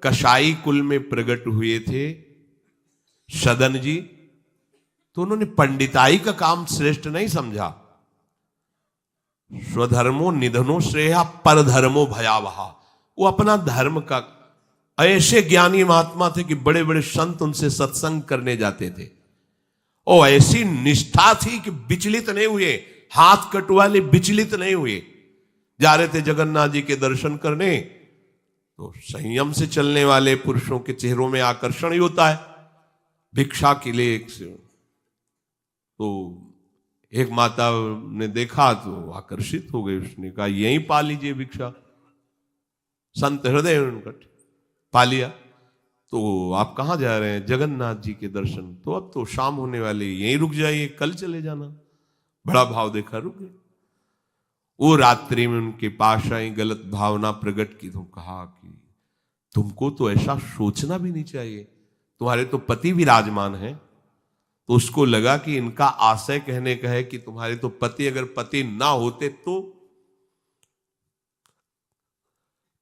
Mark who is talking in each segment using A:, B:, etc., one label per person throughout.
A: कसाई कुल में प्रकट हुए थे सदन जी, तो उन्होंने पंडिताई का काम श्रेष्ठ नहीं समझा। स्वधर्मो निधनो श्रेया परधर्मो भयावहा। वो अपना धर्म का, ऐसे ज्ञानी महात्मा थे कि बड़े बड़े संत उनसे सत्संग करने जाते थे, और ऐसी निष्ठा थी कि विचलित नहीं हुए, हाथ कटवाले विचलित नहीं हुए। जा रहे थे जगन्नाथ जी के दर्शन करने, तो संयम से चलने वाले पुरुषों के चेहरों में आकर्षण ही होता है। भिक्षा के लिए तो एक माता ने देखा तो आकर्षित हो गई, उसने कहा यहीं पा लीजिए भिक्षा। संत हृदय उनका पा लिया। तो आप कहाँ जा रहे हैं? जगन्नाथ जी के दर्शन। तो अब तो शाम होने वाली, यहीं रुक जाइए, कल चले जाना। बड़ा भाव देखा, रुक गए। वो रात्रि में उनके पास आई, गलत भावना प्रकट की, तो कहा कि तुमको तो ऐसा सोचना भी नहीं चाहिए, तुम्हारे तो पति विराजमान है। तो उसको लगा कि इनका आशय कहने का है कि तुम्हारे तो पति, अगर पति ना होते तो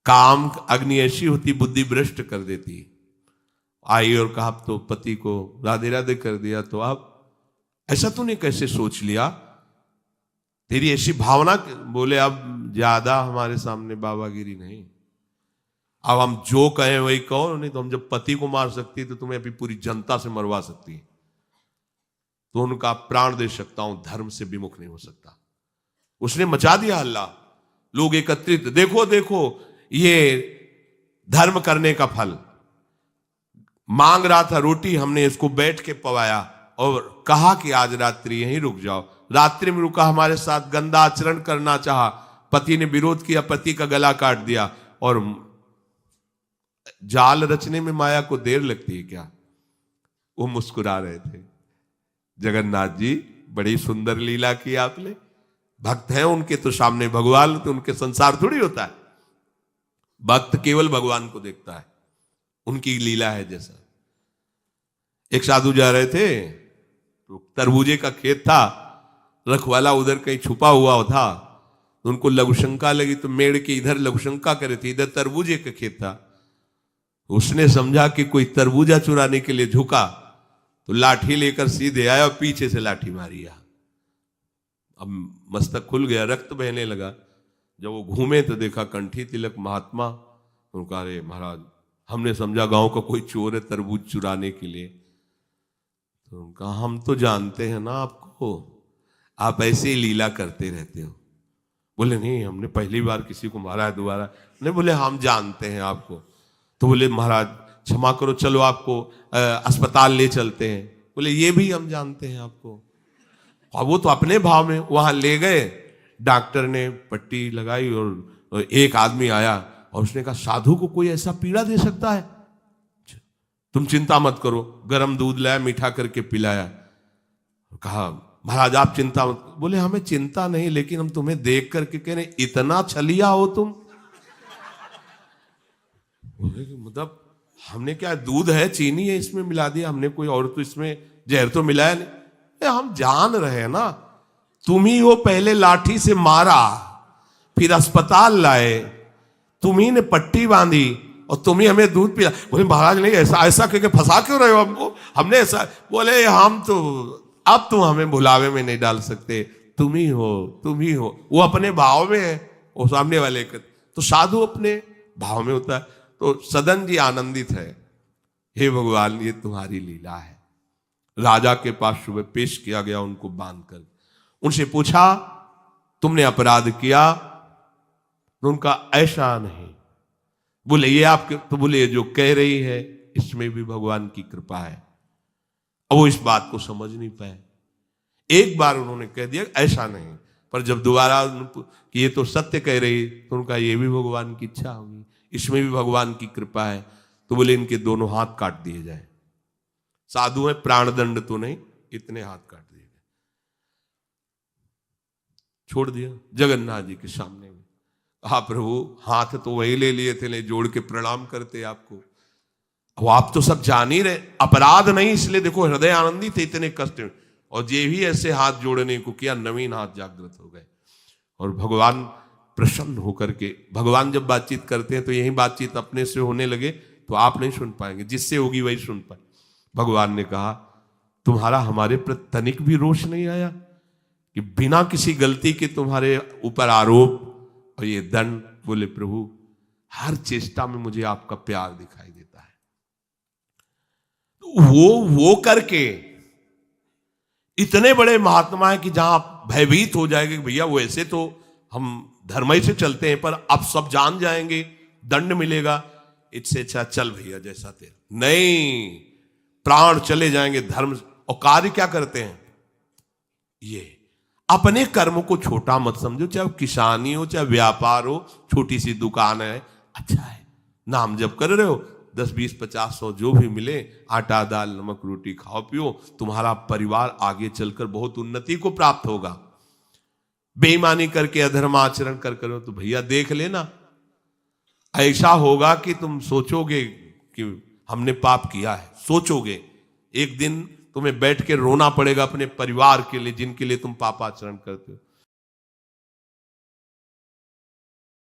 A: काम अग्नि ऐसी होती, बुद्धि भ्रष्ट कर देती। आई और कहा तो पति को राधे राधे कर दिया, तो आप ऐसा तूने कैसे सोच लिया, तेरी ऐसी भावना। बोले अब ज्यादा हमारे सामने बाबागिरी नहीं, अब हम जो कहें वही कहो, नहीं तो हम जब पति को मार सकती तो तुम्हें अभी पूरी जनता से मरवा सकती है। तो उनका प्राण दे सकता हूं, धर्म से विमुख नहीं हो सकता। उसने मचा दिया हल्ला, लोग एकत्रित, देखो देखो ये धर्म करने का फल। मांग रहा था रोटी, हमने इसको बैठ के पवाया और कहा कि आज रात्रि यहीं रुक जाओ। रात्रि में रुका, हमारे साथ गंदा आचरण करना चाहा, पति ने विरोध किया, पति का गला काट दिया। और जाल रचने में माया को देर लगती है क्या? वो मुस्कुरा रहे थे। जगन्नाथ जी बड़ी सुंदर लीला की आपने, भक्त हैं उनके तो सामने भगवान, तो उनके संसार थोड़ी होता है। भक्त केवल भगवान को देखता है, उनकी लीला है जैसा। एक साधु जा रहे थे, तो तरबूजे का खेत था, रखवाला उधर कहीं छुपा हुआ था, तो उनको लघुशंका लगी, तो मेड़ के इधर लघुशंका करे थे, इधर तरबूजे का खेत था। उसने समझा कि कोई तरबूजा चुराने के लिए झुका, तो लाठी लेकर सीधे आया और पीछे से लाठी मारी। अब मस्तक खुल गया, रक्त बहने लगा। जब वो घूमे तो देखा कंठी तिलक महात्मा। उनका अरे महाराज, हमने समझा गांव का कोई चोर है तरबूज चुराने के लिए। तो उनका हम तो जानते हैं ना आपको, आप ऐसे ही लीला करते रहते हो। बोले नहीं, हमने पहली बार किसी को मारा है, दोबारा नहीं। बोले हम जानते हैं आपको। तो बोले महाराज क्षमा करो, चलो आपको अस्पताल ले चलते हैं। बोले ये भी हम जानते हैं आपको। और वो तो अपने भाव में वहां ले गए, डॉक्टर ने पट्टी लगाई और एक आदमी आया और उसने कहा साधु को कोई ऐसा पीड़ा दे सकता है? तुम चिंता मत करो। गर्म दूध लाया, मीठा करके पिलाया। कहा महाराज आप चिंता मत। बोले हमें चिंता नहीं, लेकिन हम तुम्हें देख करके कह रहे इतना छलिया हो तुम। मतलब हमने क्या, दूध है, चीनी है, इसमें मिला दिया हमने, कोई और तो इसमें जहर तो मिलाया नहीं। हम जान रहे हैं ना, तुम ही वो पहले लाठी से मारा, फिर अस्पताल लाए, तुम ही ने पट्टी बांधी और तुम ही हमें दूध पिला। बोले महाराज नहीं, ऐसा ऐसा करके फंसा क्यों रहे हो हमको, हमने ऐसा। बोले हम तो अब तुम हमें भुलावे में नहीं डाल सकते, तुम ही हो, तुम ही हो। वो अपने भाव में है, वो सामने वाले के। तो साधु अपने भाव में होता है। तो सदन जी आनंदित है, हे भगवान ये तुम्हारी लीला है। राजा के पास सुबह पेश किया गया उनको बांध कर। उनसे पूछा तुमने अपराध किया? तो उनका ऐसा नहीं। बोले ये आपके, तो बोले जो कह रही है इसमें भी भगवान की कृपा है। अब वो इस बात को समझ नहीं पाए। एक बार उन्होंने कह दिया ऐसा नहीं, पर जब दोबारा कि ये तो सत्य कह रही, तो उनका ये भी भगवान की इच्छा होगी, इसमें भी भगवान की कृपा है। तो बोले इनके दोनों हाथ काट दिए जाए। साधु है, प्राणदंड तो नहीं, इतने हाथ काट दिए गए, छोड़ दिया जगन्नाथ जी के सामने में। हाँ प्रभु, हाथ तो वही ले लिए थे, ले जोड़ के प्रणाम करते आपको। अब आप तो सब जान ही रहे, अपराध नहीं, इसलिए देखो हृदय आनंदित थे, इतने कष्ट में। और जे भी ऐसे हाथ जोड़ने को किया, नवीन हाथ जागृत हो गए। और भगवान प्रसन्न होकर के, भगवान जब बातचीत करते हैं तो यही बातचीत अपने से होने लगे, तो आप नहीं सुन पाएंगे, जिससे होगी वही सुन पाए। भगवान ने कहा तुम्हारा हमारे प्रति तनिक भी रोष नहीं आया कि बिना किसी गलती के तुम्हारे ऊपर आरोप और ये दंड। बोले प्रभु हर चेष्टा में मुझे आपका प्यार दिखाई देता है। तो वो करके इतने बड़े महात्मा है कि जहां आप भयभीत हो जाएंगे कि भैया वो ऐसे तो हम धर्म से चलते हैं, पर अब सब जान जाएंगे, दंड मिलेगा, इससे अच्छा चल भैया जैसा तेरा। नहीं, प्राण चले जाएंगे धर्म। और कार्य क्या करते हैं, ये अपने कर्म को छोटा मत समझो, चाहे किसानी हो चाहे व्यापार हो, छोटी सी दुकान है, अच्छा है, नाम जप कर रहे हो, 10 20 50 100 जो भी मिले, आटा दाल नमक रोटी खाओ पियो, तुम्हारा परिवार आगे चलकर बहुत उन्नति को प्राप्त होगा। बेईमानी करके अधर्म आचरण कर करो तो भैया देख लेना, ऐसा होगा कि तुम सोचोगे कि हमने पाप किया है। सोचोगे एक दिन तुम्हें बैठ के रोना पड़ेगा अपने परिवार के लिए जिनके लिए तुम पापाचरण करते हो।